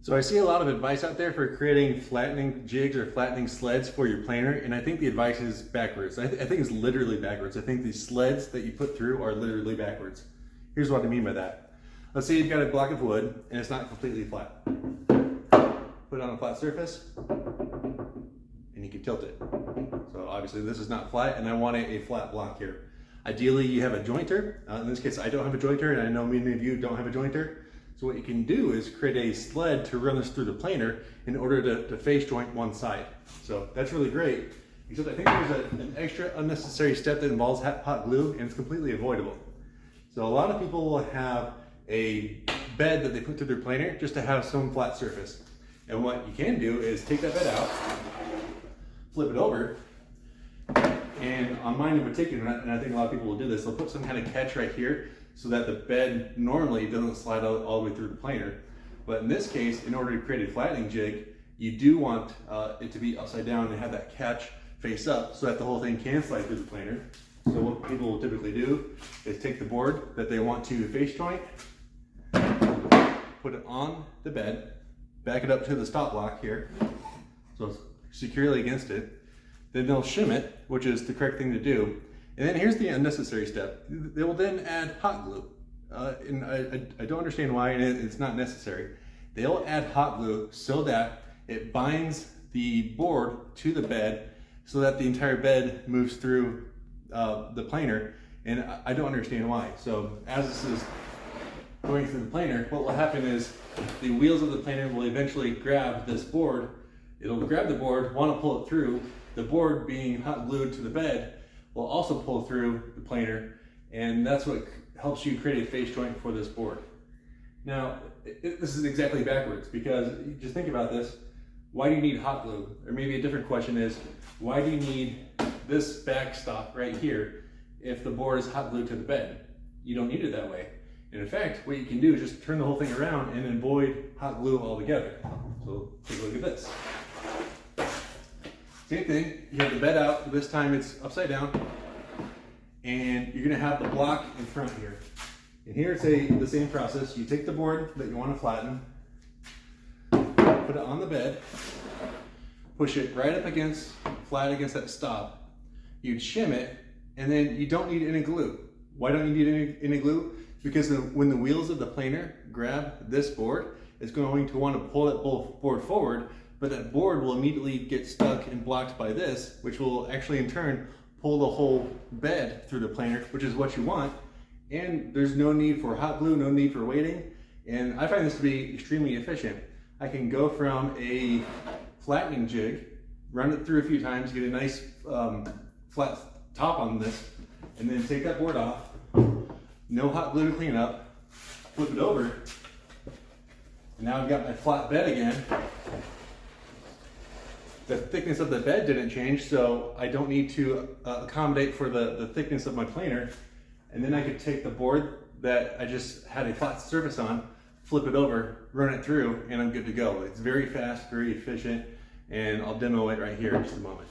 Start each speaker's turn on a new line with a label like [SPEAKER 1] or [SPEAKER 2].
[SPEAKER 1] So I see a lot of advice out there for creating flattening jigs or flattening sleds for your planer, and I think the advice is backwards. I think it's literally backwards. I think these sleds that you put through are literally backwards. Here's what I mean by that. Let's say you've got a block of wood and it's not completely flat. Put it on a flat surface and you can tilt it. So obviously this is not flat and I want a flat block here. Ideally you have a jointer. In this case I don't have a jointer, and I know many of you don't have a jointer. So what you can do is create a sled to run this through the planer in order to face joint one side. So that's really great, except I think there's an extra unnecessary step that involves hot glue, and it's completely avoidable. So a lot of people will have a bed that they put through their planer just to have some flat surface. And what you can do is take that bed out, flip it over, and on mine in particular, and I think a lot of people will do this, they'll put some kind of catch right here so that the bed normally doesn't slide all the way through the planer. But in this case, in order to create a flattening jig, you do want it to be upside down and have that catch face up so that the whole thing can slide through the planer. So what people will typically do is take the board that they want to face joint, put it on the bed, back it up to the stop block here, so it's securely against it. Then they'll shim it, which is the correct thing to do. And then here's the unnecessary step. They will then add hot glue. And I don't understand why, and it's not necessary. They'll add hot glue so that it binds the board to the bed so that the entire bed moves through the planer, and I don't understand why. So as this is going through the planer, what will happen is the wheels of the planer will eventually grab this board. It'll grab the board, want to pull it through. The board, being hot glued to the bed, will also pull through the planer, and that's what helps you create a face joint for this board. Now, this is exactly backwards, because just think about this. Why do you need hot glue? Or maybe a different question is, why do you need this backstop right here if the board is hot glued to the bed? You don't need it that way. And in fact, what you can do is just turn the whole thing around and avoid hot glue altogether. So take a look at this. Same thing, you have the bed out, this time it's upside down, and you're gonna have the block in front here. And here it's the same process. You take the board that you wanna flatten, put it on the bed, push it right up against, flat against that stop. You'd shim it, and then you don't need any glue. Why don't you need any glue? Because when the wheels of the planer grab this board, it's going to wanna pull that board forward, but that board will immediately get stuck and blocked by this, which will actually in turn pull the whole bed through the planer, which is what you want. And there's no need for hot glue, no need for waiting. And I find this to be extremely efficient. I can go from a flattening jig, run it through a few times, get a nice flat top on this, and then take that board off, no hot glue to clean up, flip it over, and now I've got my flat bed again. The thickness of the bed didn't change, so I don't need to accommodate for the thickness of my planer. And then I could take the board that I just had a flat surface on, flip it over, run it through, and I'm good to go. It's very fast, very efficient, and I'll demo it right here in just a moment.